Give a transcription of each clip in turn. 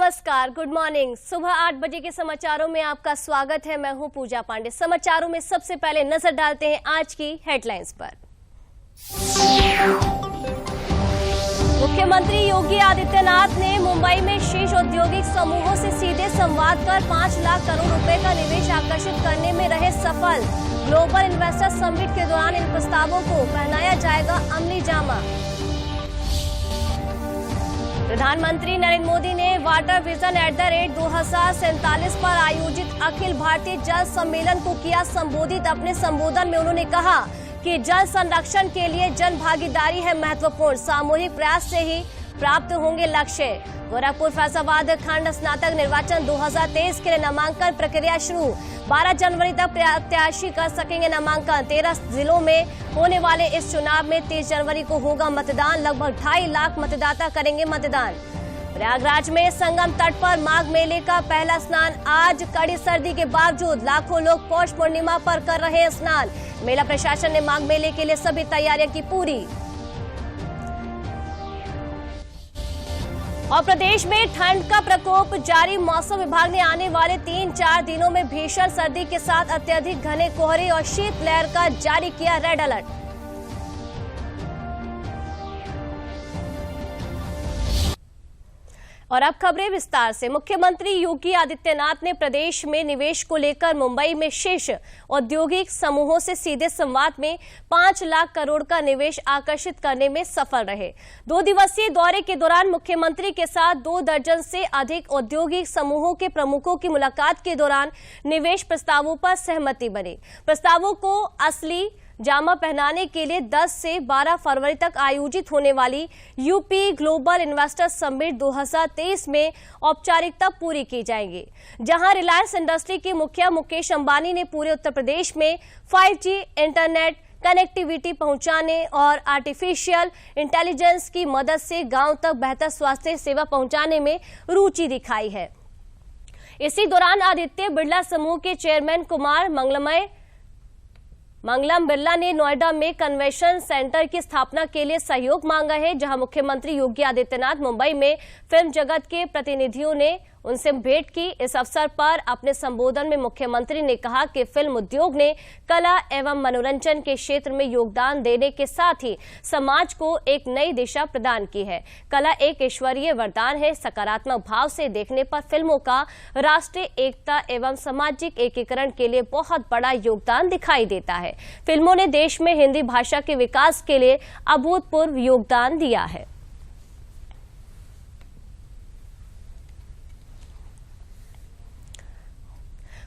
नमस्कार, good morning. सुबह 8 बजे के समाचारों में आपका स्वागत है। मैं हूं पूजा पांडे। समाचारों में सबसे पहले नजर डालते हैं आज की हेडलाइंस पर। मुख्यमंत्री योगी आदित्यनाथ ने मुंबई में शीर्ष औद्योगिक समूहों से सीधे संवाद कर 5 लाख करोड़ रुपए का निवेश आकर्षित करने में रहे सफल। ग्लोबल इन्वेस्टर समिट के दौरान इन प्रस्तावों को पहनाया जाएगा अमली जामा। प्रधानमंत्री नरेंद्र मोदी ने वाटर विजन @2047 पर आयोजित अखिल भारतीय जल सम्मेलन को किया संबोधित। अपने संबोधन में उन्होंने कहा कि जल संरक्षण के लिए जन भागीदारी है महत्वपूर्ण। सामूहिक प्रयास से ही प्राप्त होंगे लक्ष्य। गोरखपुर फैजाबाद खंड स्नातक निर्वाचन 2023 के लिए नामांकन प्रक्रिया शुरू। 12 जनवरी तक प्रत्याशी कर सकेंगे नामांकन। 13 जिलों में होने वाले इस चुनाव में 30 जनवरी को होगा मतदान। लगभग 2.5 लाख मतदाता करेंगे मतदान। प्रयागराज में संगम तट पर माघ मेले का पहला स्नान आज। कड़ी सर्दी के बावजूद लाखों लोग पौष पूर्णिमा पर कर रहे हैं स्नान। मेला प्रशासन ने माघ मेले के लिए सभी तैयारियां की पूरी। और प्रदेश में ठंड का प्रकोप जारी। मौसम विभाग ने आने वाले 3-4 दिनों में भीषण सर्दी के साथ अत्यधिक घने कोहरे और शीतलहर का जारी किया रेड अलर्ट। और अब खबरें विस्तार से। मुख्यमंत्री योगी आदित्यनाथ ने प्रदेश में निवेश को लेकर मुंबई में शीर्ष औद्योगिक समूहों से सीधे संवाद में 5 लाख करोड़ का निवेश आकर्षित करने में सफल रहे। 2 दिवसीय दौरे के दौरान मुख्यमंत्री के साथ 2 दर्जन से अधिक औद्योगिक समूहों के प्रमुखों की मुलाकात के दौरान निवेश प्रस्तावों पर सहमति बनी। प्रस्तावों को असली जामा पहनाने के लिए 10 से 12 फरवरी तक आयोजित होने वाली यूपी ग्लोबल इन्वेस्टर समिट 2023 में औपचारिकता पूरी की जाएगी, जहां रिलायंस इंडस्ट्री के मुखिया मुकेश अंबानी ने पूरे उत्तर प्रदेश में 5G इंटरनेट कनेक्टिविटी पहुंचाने और आर्टिफिशियल इंटेलिजेंस की मदद से गांव तक बेहतर स्वास्थ्य सेवा पहुंचाने में रुचि दिखाई है। इसी दौरान आदित्य बिरला समूह के चेयरमैन कुमार मंगलम बिरला ने नोएडा में कन्वेंशन सेंटर की स्थापना के लिए सहयोग मांगा है, जहां मुख्यमंत्री योगी आदित्यनाथ मुंबई में फिल्म जगत के प्रतिनिधियों ने उनसे भेंट की। इस अवसर पर अपने संबोधन में मुख्यमंत्री ने कहा कि फिल्म उद्योग ने कला एवं मनोरंजन के क्षेत्र में योगदान देने के साथ ही समाज को एक नई दिशा प्रदान की है। कला एक ईश्वरीय वरदान है। सकारात्मक भाव से देखने पर फिल्मों का राष्ट्रीय एकता एवं सामाजिक एकीकरण के लिए बहुत बड़ा योगदान दिखाई देता है। फिल्मों ने देश में हिंदी भाषा के विकास के लिए अभूतपूर्व योगदान दिया है।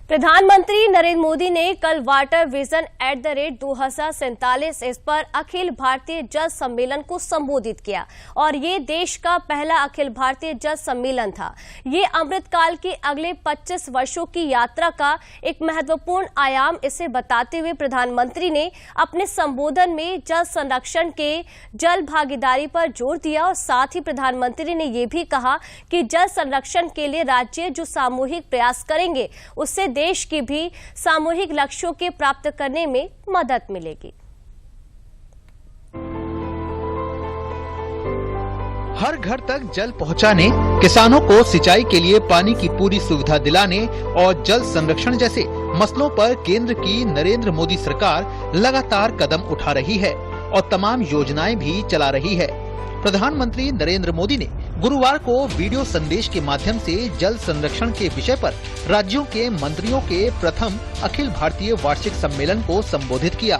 प्रधानमंत्री नरेंद्र मोदी ने कल वाटर विजन @2047 पर अखिल भारतीय जल सम्मेलन को संबोधित किया और ये देश का पहला अखिल भारतीय जल सम्मेलन था। ये अमृतकाल के अगले 25 वर्षों की यात्रा का एक महत्वपूर्ण आयाम इसे बताते हुए प्रधानमंत्री ने अपने संबोधन में जल संरक्षण के जल भागीदारी पर जोर दिया और साथ ही प्रधानमंत्री ने ये भी कहा कि जल संरक्षण के लिए राज्य जो सामूहिक प्रयास करेंगे उससे देश की भी सामूहिक लक्ष्यों के प्राप्त करने में मदद मिलेगी। हर घर तक जल पहुंचाने, किसानों को सिंचाई के लिए पानी की पूरी सुविधा दिलाने और जल संरक्षण जैसे मसलों पर केंद्र की नरेंद्र मोदी सरकार लगातार कदम उठा रही है और तमाम योजनाएं भी चला रही है। प्रधानमंत्री नरेंद्र मोदी ने गुरुवार को वीडियो संदेश के माध्यम से जल संरक्षण के विषय पर राज्यों के मंत्रियों के प्रथम अखिल भारतीय वार्षिक सम्मेलन को संबोधित किया।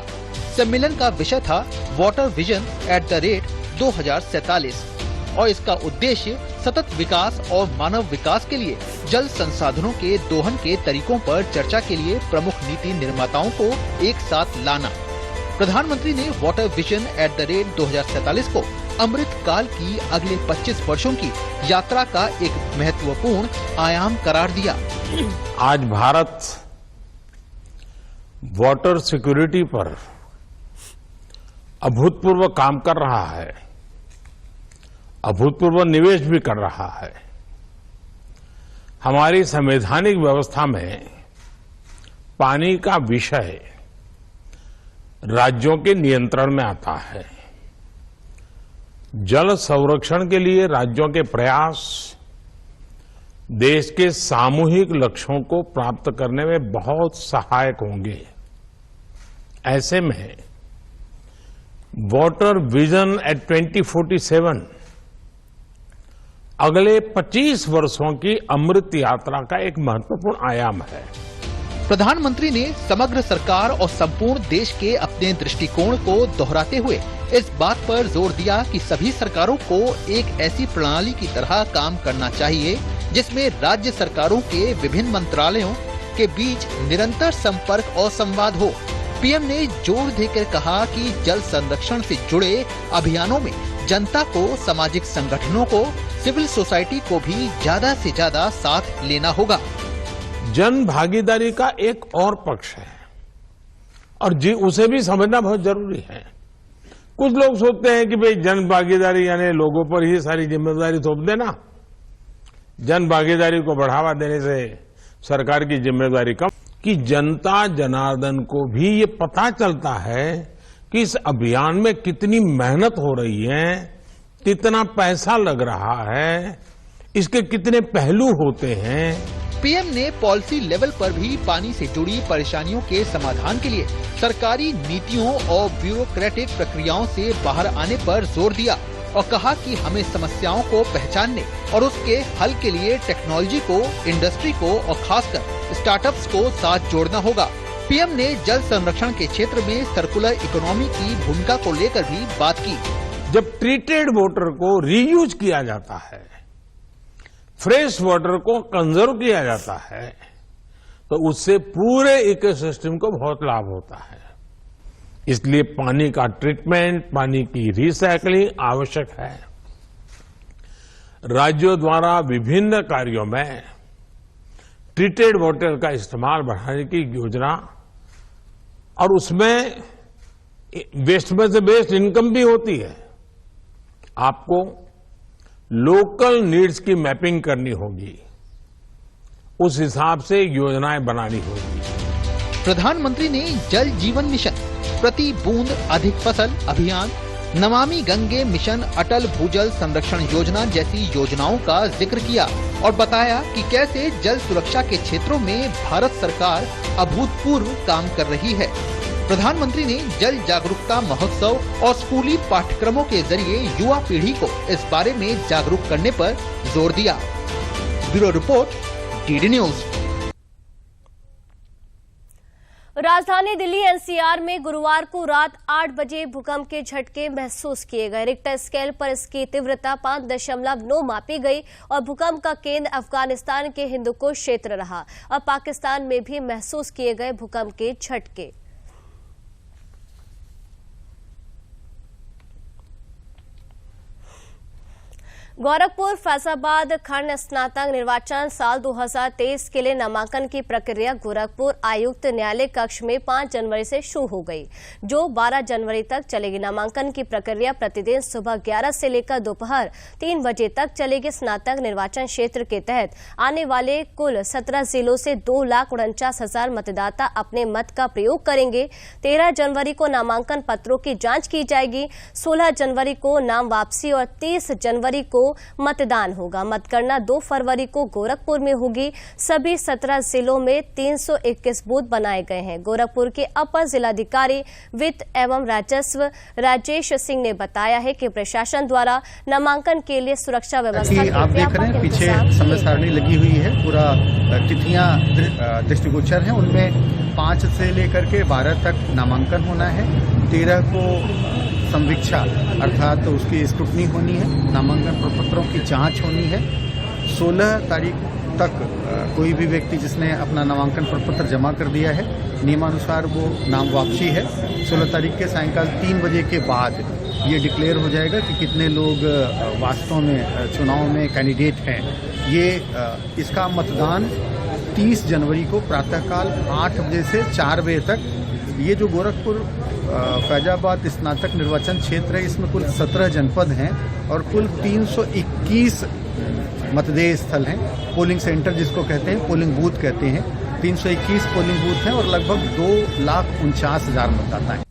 सम्मेलन का विषय था वाटर विजन @2047 और इसका उद्देश्य सतत विकास और मानव विकास के लिए जल संसाधनों के दोहन के तरीकों पर चर्चा के लिए प्रमुख नीति निर्माताओं को एक साथ लाना। प्रधानमंत्री ने वाटर विजन @2047 को अमृत काल की अगले 25 वर्षों की यात्रा का एक महत्वपूर्ण आयाम करार दिया। आज भारत वाटर सिक्योरिटी पर अभूतपूर्व काम कर रहा है, अभूतपूर्व निवेश भी कर रहा है। हमारी संवैधानिक व्यवस्था में पानी का विषय राज्यों के नियंत्रण में आता है। जल संरक्षण के लिए राज्यों के प्रयास देश के सामूहिक लक्ष्यों को प्राप्त करने में बहुत सहायक होंगे। ऐसे में वाटर विजन एट 2047 अगले 25 वर्षों की अमृत यात्रा का एक महत्वपूर्ण आयाम है। प्रधानमंत्री ने समग्र सरकार और संपूर्ण देश के अपने दृष्टिकोण को दोहराते हुए इस बात पर जोर दिया कि सभी सरकारों को एक ऐसी प्रणाली की तरह काम करना चाहिए जिसमें राज्य सरकारों के विभिन्न मंत्रालयों के बीच निरंतर संपर्क और संवाद हो। पीएम ने जोर देकर कहा कि जल संरक्षण से जुड़े अभियानों में जनता को, सामाजिक संगठनों को, सिविल सोसाइटी को भी ज्यादा से ज्यादा साथ लेना होगा। जन भागीदारी का एक और पक्ष है और उसे भी समझना बहुत जरूरी है। कुछ लोग सोचते हैं कि भाई जन भागीदारी यानी लोगों पर ही सारी जिम्मेदारी थोप देना। जन भागीदारी को बढ़ावा देने से सरकार की जिम्मेदारी कम, कि जनता जनार्दन को भी ये पता चलता है कि इस अभियान में कितनी मेहनत हो रही है, कितना पैसा लग रहा है, इसके कितने पहलू होते हैं। पीएम ने पॉलिसी लेवल पर भी पानी से जुड़ी परेशानियों के समाधान के लिए सरकारी नीतियों और ब्यूरोक्रेटिक प्रक्रियाओं से बाहर आने पर जोर दिया और कहा कि हमें समस्याओं को पहचानने और उसके हल के लिए टेक्नोलॉजी को, इंडस्ट्री को और खासकर स्टार्टअप्स को साथ जोड़ना होगा। पीएम ने जल संरक्षण के क्षेत्र में सर्कुलर इकोनॉमी की भूमिका को लेकर भी बात की। जब ट्रीटेड वाटर को रीयूज किया जाता है, फ्रेश वाटर को कंजर्व किया जाता है, तो उससे पूरे इकोसिस्टम को बहुत लाभ होता है। इसलिए पानी का ट्रीटमेंट, पानी की रिसाइकलिंग आवश्यक है। राज्यों द्वारा विभिन्न कार्यों में ट्रीटेड वाटर का इस्तेमाल बढ़ाने की योजना और उसमें वेस्ट में से बेस्ट इनकम भी होती है। आपको लोकल नीड्स की मैपिंग करनी होगी, उस हिसाब से योजनाएं बनानी होगी। प्रधानमंत्री ने जल जीवन मिशन, प्रति बूंद अधिक फसल अभियान, नमामि गंगे मिशन, अटल भूजल संरक्षण योजना जैसी योजनाओं का जिक्र किया और बताया कि कैसे जल सुरक्षा के क्षेत्रों में भारत सरकार अभूतपूर्व काम कर रही है। प्रधानमंत्री ने जल जागरूकता महोत्सव और स्कूली पाठ्यक्रमों के जरिए युवा पीढ़ी को इस बारे में जागरूक करने पर जोर दिया। Bureau report, DD news. राजधानी दिल्ली एनसीआर में गुरुवार को रात 8 बजे भूकंप के झटके महसूस किए गए। रिक्टर स्केल पर इसकी तीव्रता 5.9 मापी गई और भूकंप का केंद्र अफगानिस्तान के हिंदुकुश क्षेत्र रहा और पाकिस्तान में भी महसूस किए गए भूकंप के झटके। गोरखपुर फैजाबाद खंड स्नातक निर्वाचन साल 2023 के लिए नामांकन की प्रक्रिया गोरखपुर आयुक्त न्यायालय कक्ष में 5 जनवरी से शुरू हो गई, जो 12 जनवरी तक चलेगी। नामांकन की प्रक्रिया प्रतिदिन सुबह 11 से लेकर दोपहर 3 बजे तक चलेगी। स्नातक निर्वाचन क्षेत्र के तहत आने वाले कुल 17 जिलों से 2,49,000 मतदाता अपने मत का प्रयोग करेंगे। 13 जनवरी को नामांकन पत्रों की जांच की जाएगी। 16 जनवरी को नाम वापसी और 30 जनवरी को मतदान होगा। मतगणना 2 फरवरी को गोरखपुर में होगी। सभी 17 जिलों में 321 बूथ बनाए गए हैं। गोरखपुर के अपर जिलाधिकारी वित्त एवं राजस्व राजेश सिंह ने बताया है कि प्रशासन द्वारा नामांकन के लिए सुरक्षा व्यवस्था आप देख रहे हैं पीछे समय सारणी लगी हुई है। पूरा तिथियां दृष्टिगोचर हैं, उनमें 5 से लेकर के 12 तक नामांकन होना है। 13 को संवीक्षा अर्थात उसकी स्क्रूटनी होनी है, नामांकन प्रपत्रों की जांच होनी है। 16 तारीख तक कोई भी व्यक्ति जिसने अपना नामांकन प्रपत्र जमा कर दिया है, नियमानुसार वो नाम वापसी है। 16 तारीख के सायंकाल 3 बजे के बाद ये डिक्लेयर हो जाएगा कि कितने लोग वास्तव में चुनाव में कैंडिडेट हैं। ये इसका मतदान 30 जनवरी को प्रातःकाल 8 बजे से 4 बजे तक। ये जो गोरखपुर फैजाबाद स्नातक निर्वाचन क्षेत्र है, इसमें कुल 17 जनपद हैं और कुल 321 मतदेय स्थल हैं। पोलिंग सेंटर जिसको कहते हैं, पोलिंग बूथ कहते हैं। 321 पोलिंग बूथ हैं और लगभग 2,49,000 मतदाता हैं।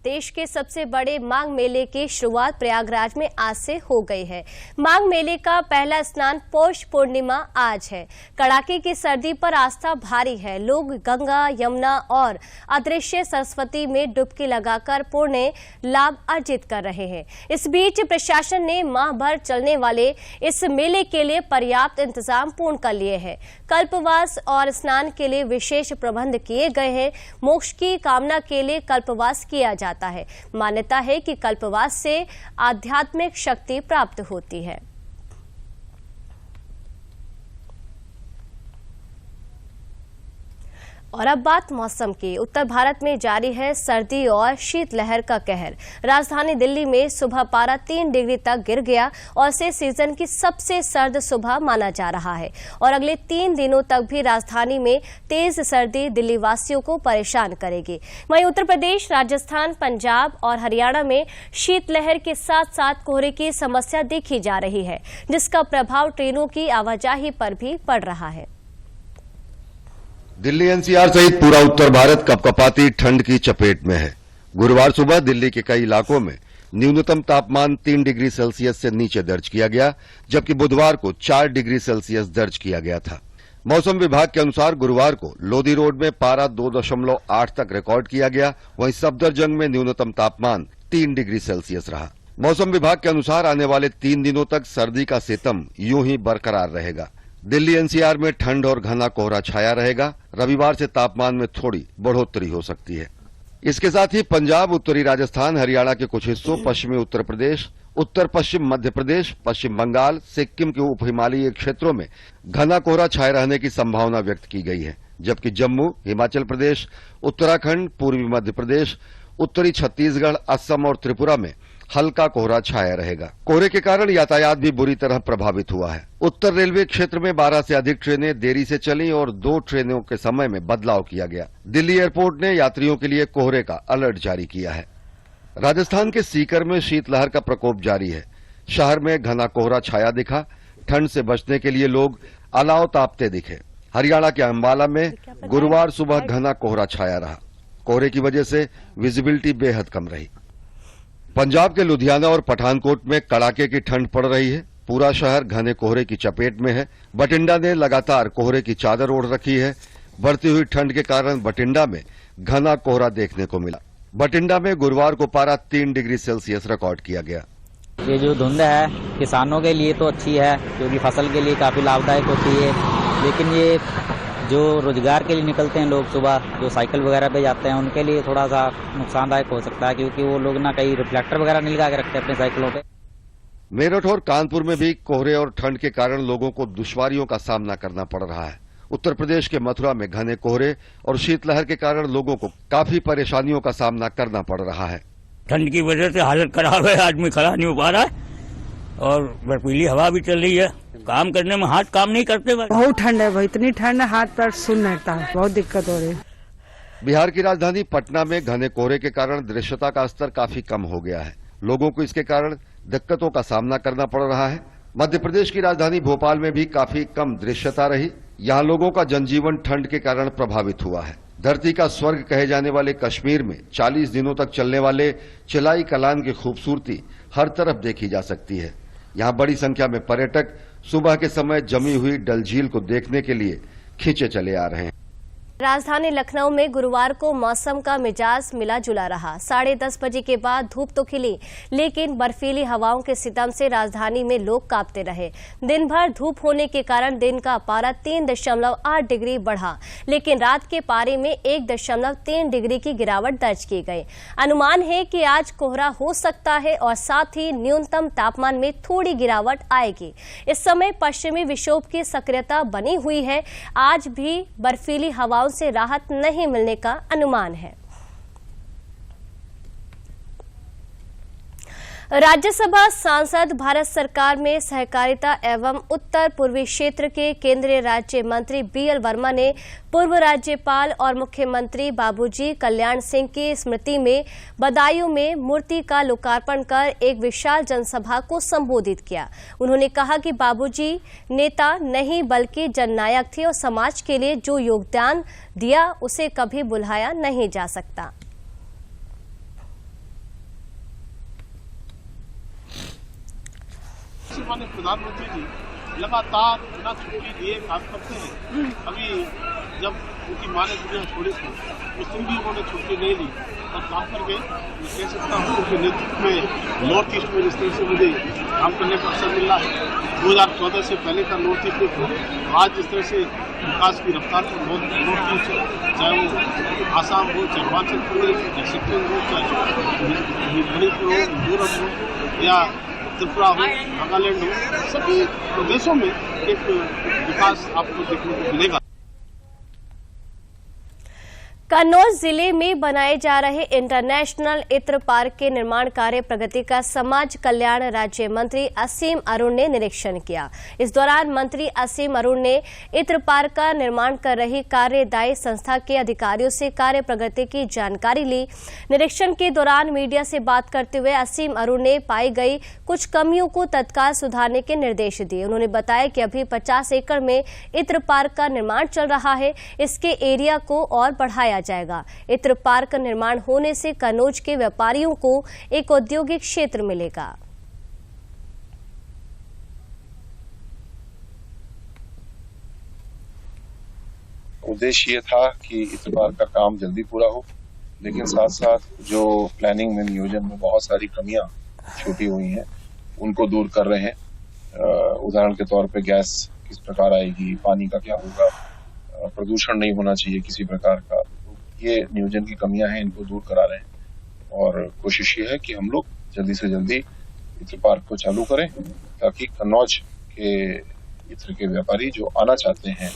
देश के सबसे बड़े माघ मेले की शुरुआत प्रयागराज में आज से हो गई है। माघ मेले का पहला स्नान पौष पूर्णिमा आज है। कड़ाके की सर्दी पर आस्था भारी है। लोग गंगा, यमुना और अदृश्य सरस्वती में डुबकी लगाकर पुण्य लाभ अर्जित कर रहे हैं। इस बीच प्रशासन ने माह भर चलने वाले इस मेले के लिए पर्याप्त इंतजाम पूर्ण कर लिए हैं। कल्पवास और स्नान के लिए विशेष प्रबंध किए गए हैं। मोक्ष की कामना के लिए कल्पवास किया जाता है। मान्यता है कि कल्पवास से आध्यात्मिक शक्ति प्राप्त होती है। और अब बात मौसम की। उत्तर भारत में जारी है सर्दी और शीतलहर का कहर। राजधानी दिल्ली में सुबह पारा 3 डिग्री तक गिर गया और इसे सीजन की सबसे सर्द सुबह माना जा रहा है। और अगले 3 दिनों तक भी राजधानी में तेज सर्दी दिल्ली वासियों को परेशान करेगी। वहीं उत्तर प्रदेश, राजस्थान, पंजाब और हरियाणा में शीतलहर के साथ साथ कोहरे की समस्या देखी जा रही है, जिसका प्रभाव ट्रेनों की आवाजाही पर भी पड़ रहा है। दिल्ली एनसीआर सहित पूरा उत्तर भारत कपकपाती ठंड की चपेट में है। गुरुवार सुबह दिल्ली के कई इलाकों में न्यूनतम तापमान 3 डिग्री सेल्सियस से नीचे दर्ज किया गया, जबकि बुधवार को 4 डिग्री सेल्सियस दर्ज किया गया था। मौसम विभाग के अनुसार गुरुवार को लोधी रोड में पारा 2.8 तक रिकॉर्ड किया गया। वहीं सफदरजंग में न्यूनतम तापमान 3 डिग्री सेल्सियस रहा। मौसम विभाग के अनुसार आने वाले 3 दिनों तक सर्दी का सितम यूं ही बरकरार रहेगा। दिल्ली एनसीआर में ठंड और घना कोहरा छाया रहेगा। रविवार से तापमान में थोड़ी बढ़ोतरी हो सकती है। इसके साथ ही पंजाब, उत्तरी राजस्थान, हरियाणा के कुछ हिस्सों, पश्चिमी उत्तर प्रदेश, उत्तर पश्चिम मध्य प्रदेश, पश्चिम बंगाल, सिक्किम के उप हिमालयी क्षेत्रों में घना कोहरा छाये रहने की संभावना व्यक्त की गई है, जबकि जम्मू, हिमाचल प्रदेश, उत्तराखंड, पूर्वी मध्य प्रदेश, उत्तरी छत्तीसगढ़, असम और त्रिपुरा में हल्का कोहरा छाया रहेगा। कोहरे के कारण यातायात भी बुरी तरह प्रभावित हुआ है। उत्तर रेलवे क्षेत्र में 12 से अधिक ट्रेनें देरी से चली और 2 ट्रेनों के समय में बदलाव किया गया। दिल्ली एयरपोर्ट ने यात्रियों के लिए कोहरे का अलर्ट जारी किया है। राजस्थान के सीकर में शीतलहर का प्रकोप जारी है। शहर में घना कोहरा छाया दिखा। ठंड से बचने के लिए लोग अलाव तापते दिखे। हरियाणा के अंबाला में गुरुवार सुबह घना कोहरा छाया रहा। कोहरे की वजह से विजिबिलिटी बेहद कम रही। पंजाब के लुधियाना और पठानकोट में कड़ाके की ठंड पड़ रही है। पूरा शहर घने कोहरे की चपेट में है। बठिंडा ने लगातार कोहरे की चादर ओढ़ रखी है। बढ़ती हुई ठंड के कारण बठिंडा में घना कोहरा देखने को मिला। बठिंडा में गुरुवार को पारा 3 डिग्री सेल्सियस रिकॉर्ड किया गया। ये जो धुंध है किसानों के लिए तो अच्छी है, क्योंकि फसल के लिए काफी लाभदायक होती है। लेकिन ये जो रोजगार के लिए निकलते हैं लोग सुबह, जो साइकिल वगैरह पे जाते हैं, उनके लिए थोड़ा सा नुकसानदायक हो सकता है, क्योंकि वो लोग ना कहीं रिफ्लेक्टर वगैरह नहीं लगा के रखते अपने साइकिलों पे। मेरठ और कानपुर में भी कोहरे और ठंड के कारण लोगों को दुश्वारियों का सामना करना पड़ रहा है। उत्तर प्रदेश के मथुरा में घने कोहरे और शीतलहर के कारण लोगों को काफी परेशानियों का सामना करना पड़ रहा है। ठंड की वजह से हालत खराब है, आदमी खड़ा नहीं हो पा रहा है और बर्फीली हवा भी चल रही है। काम करने में हाथ काम नहीं करते। बहुत ठंड है भाई, इतनी ठंड है हाथ पैर सुन रहता है, बहुत दिक्कत हो रही है। बिहार की राजधानी पटना में घने कोहरे के कारण दृश्यता का स्तर काफी कम हो गया है। लोगों को इसके कारण दिक्कतों का सामना करना पड़ रहा है। मध्य प्रदेश की राजधानी भोपाल में भी काफी कम दृश्यता रही। यहाँ लोगों का जनजीवन ठंड के कारण प्रभावित हुआ है। धरती का स्वर्ग कहे जाने वाले कश्मीर में 40 दिनों तक चलने वाले चिलाई कलान की खूबसूरती हर तरफ देखी जा सकती है। यहाँ बड़ी संख्या में पर्यटक सुबह के समय जमी हुई डल झील को देखने के लिए खींचे चले आ रहे हैं। राजधानी लखनऊ में गुरुवार को मौसम का मिजाज मिला जुला रहा। 10:30 बजे के बाद धूप तो खिली, लेकिन बर्फीली हवाओं के सितम से राजधानी में लोग कांपते रहे। दिन भर धूप होने के कारण दिन का पारा 3.8 डिग्री बढ़ा, लेकिन रात के पारे में 1.3 डिग्री की गिरावट दर्ज की गई। अनुमान है कि आज कोहरा हो सकता है और साथ ही न्यूनतम तापमान में थोड़ी गिरावट आएगी। इस समय पश्चिमी विक्षोभ की सक्रियता बनी हुई है। आज भी बर्फीली हवाओं से राहत नहीं मिलने का अनुमान है। राज्यसभा सांसद भारत सरकार में सहकारिता एवं उत्तर पूर्वी क्षेत्र के केंद्रीय राज्य मंत्री BL वर्मा ने पूर्व राज्यपाल और मुख्यमंत्री बाबूजी कल्याण सिंह की स्मृति में बदायूं में मूर्ति का लोकार्पण कर एक विशाल जनसभा को संबोधित किया। उन्होंने कहा कि बाबूजी नेता नहीं बल्कि जननायक थे और समाज के लिए जो योगदान दिया उसे कभी भुलाया नहीं जा सकता। माननीय प्रधानमंत्री जी लगातार बिना छुट्टी दिए काम करते हैं। अभी जब उनकी मां ने दुनिया छोड़ी थी उस दिन भी उन्होंने छुट्टी नहीं ली और काम कर गए। मैं कह सकता हूँ उनके नेतृत्व में नॉर्थ ईस्ट में जिस तरह से मुझे काम करने का अवसर मिला है 2014 से पहले का नॉर्थ ईस्ट में आज जिस तरह से विकास की रफ्तार पर नॉर्थ ईस्ट चाहे वो आसाम हो, चाहे हिमाचल प्रदेश, चाहे सिक्किम हो, चाहे मणिपुर हो, मिजोरम हो या त्रिपुरा हो, नागालैंड हो, सभी प्रदेशों में एक विकास आपको देखने को मिलेगा। कन्नौज जिले में बनाए जा रहे इंटरनेशनल इत्र पार्क के निर्माण कार्य प्रगति का समाज कल्याण राज्य मंत्री असीम अरुण ने निरीक्षण किया। इस दौरान मंत्री असीम अरुण ने इत्र पार्क का निर्माण कर रही कार्यदायी संस्था के अधिकारियों से कार्य प्रगति की जानकारी ली। निरीक्षण के दौरान मीडिया से बात करते हुए असीम अरुण ने पाई गई कुछ कमियों को तत्काल सुधारने के निर्देश दिए। उन्होंने बताया कि अभी 50 एकड़ में इत्र पार्क का निर्माण चल रहा है, इसके एरिया को और बढ़ाया जाएगा। इत्र पार्क निर्माण होने से कन्नौज के व्यापारियों को एक औद्योगिक क्षेत्र मिलेगा। उद्देश्य ये था कि इत्र पार्क का काम जल्दी पूरा हो, लेकिन साथ साथ जो प्लानिंग में नियोजन में बहुत सारी कमियां छूटी हुई हैं उनको दूर कर रहे हैं। उदाहरण के तौर पे गैस किस प्रकार आएगी, पानी का क्या होगा, प्रदूषण नहीं होना चाहिए किसी प्रकार का, ये नियोजन की कमियां हैं, इनको दूर करा रहे हैं। और कोशिश ये है कि हम लोग जल्दी से जल्दी इत्र पार्क को चालू करें ताकि कन्नौज के इत्र के व्यापारी जो आना चाहते हैं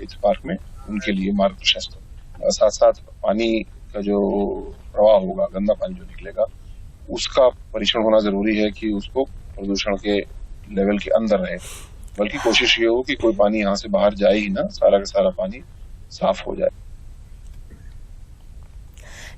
इत्र पार्क में उनके लिए मार्ग प्रशस्त हो। साथ साथ पानी का जो प्रवाह होगा, गंदा पानी जो निकलेगा, उसका परीक्षण होना जरूरी है कि उसको प्रदूषण के लेवल के अंदर रहे, बल्कि कोशिश ये हो कि कोई पानी यहाँ से बाहर जाए ही ना, सारा का सारा पानी साफ हो जाए।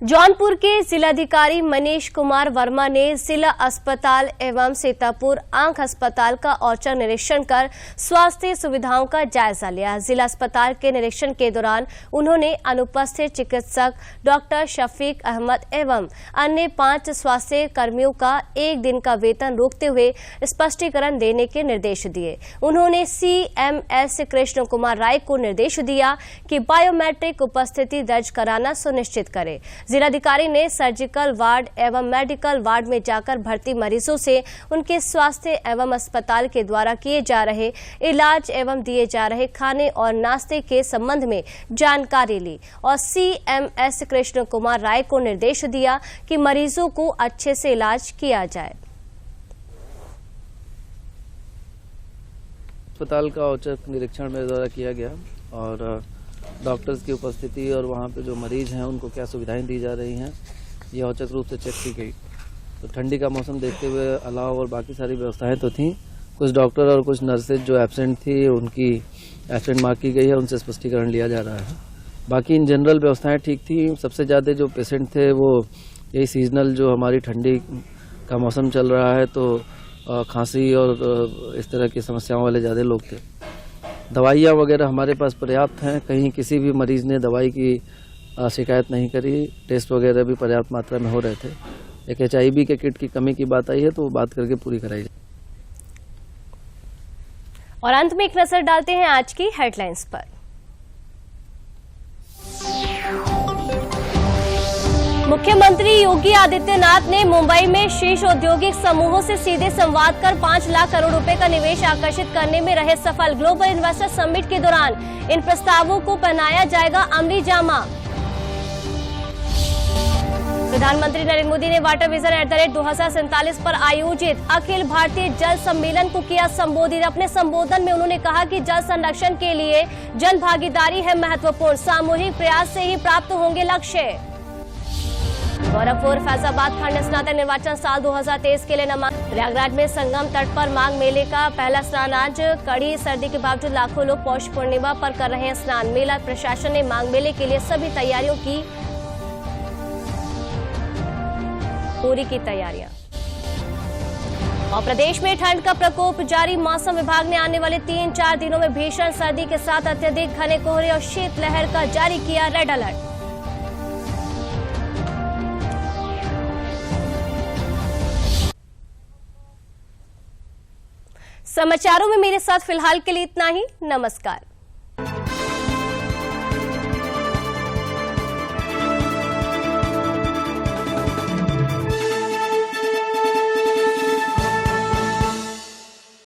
जौनपुर के जिलाधिकारी मनीष कुमार वर्मा ने जिला अस्पताल एवं सीतापुर आंख अस्पताल का औचक निरीक्षण कर स्वास्थ्य सुविधाओं का जायजा लिया। जिला अस्पताल के निरीक्षण के दौरान उन्होंने अनुपस्थित चिकित्सक डॉक्टर शफीक अहमद एवं अन्य 5 स्वास्थ्य कर्मियों का 1 दिन का वेतन रोकते हुए स्पष्टीकरण देने के निर्देश दिए। उन्होंने CMS कृष्ण कुमार राय को निर्देश दिया कि बायोमेट्रिक उपस्थिति दर्ज कराना सुनिश्चित करे। जिलाधिकारी ने सर्जिकल वार्ड एवं मेडिकल वार्ड में जाकर भर्ती मरीजों से उनके स्वास्थ्य एवं अस्पताल के द्वारा किए जा रहे इलाज एवं दिए जा रहे खाने और नाश्ते के संबंध में जानकारी ली और CMS कृष्ण कुमार राय को निर्देश दिया कि मरीजों को अच्छे से इलाज किया जाए। अस्पताल का औचक निरीक्षण मेरे द्वारा किया गया और डॉक्टर्स की उपस्थिति और वहाँ पे जो मरीज हैं उनको क्या सुविधाएं दी जा रही हैं ये औचक रूप से चेक की गई। तो ठंडी का मौसम देखते हुए अलाव और बाकी सारी व्यवस्थाएं तो थीं, कुछ डॉक्टर और कुछ नर्सेज जो एब्सेंट थी उनकी एब्सेंट मार्क की गई है, उनसे स्पष्टीकरण लिया जा रहा है। बाकी इन जनरल व्यवस्थाएं ठीक थी। सबसे ज़्यादा जो पेशेंट थे वो यही सीजनल जो हमारी ठंडी का मौसम चल रहा है तो खांसी और इस तरह की समस्याओं वाले ज़्यादा लोग थे। दवाइयाँ वगैरह हमारे पास पर्याप्त हैं, कहीं किसी भी मरीज ने दवाई की शिकायत नहीं करी। टेस्ट वगैरह भी पर्याप्त मात्रा में हो रहे थे। एक HIV के किट की कमी की बात आई है तो वो बात करके पूरी कराई जाए। और अंत में एक नजर डालते हैं आज की हेडलाइंस पर। मुख्यमंत्री योगी आदित्यनाथ ने मुंबई में शीर्ष औद्योगिक समूहों से सीधे संवाद कर 5 लाख करोड़ रुपए का निवेश आकर्षित करने में रहे सफल। ग्लोबल इन्वेस्टर समिट के दौरान इन प्रस्तावों को पहनाया जाएगा अमली जामा। प्रधानमंत्री नरेंद्र मोदी ने वाटर विजन @2047 पर आयोजित अखिल भारतीय जल सम्मेलन को किया संबोधित। अपने संबोधन में उन्होंने कहा कि जल संरक्षण के लिए जन भागीदारी है महत्वपूर्ण, सामूहिक प्रयास से ही प्राप्त होंगे लक्ष्य। गोरखपुर फैजाबाद खंड स्नातक निर्वाचन साल 2023 के लिए नामांकन। प्रयागराज में संगम तट पर माघ मेले का पहला स्नान आज। कड़ी सर्दी के बावजूद लाखों लोग पौष पूर्णिमा पर कर रहे हैं स्नान। मेला प्रशासन ने माघ मेले के लिए सभी तैयारियों की पूरी की तैयारियां। और प्रदेश में ठंड का प्रकोप जारी। मौसम विभाग ने आने वाले 3-4 दिनों में भीषण सर्दी के साथ अत्यधिक घने कोहरे और शीतलहर का जारी किया रेड अलर्ट। समाचारों में मेरे साथ फिलहाल के लिए इतना ही। नमस्कार।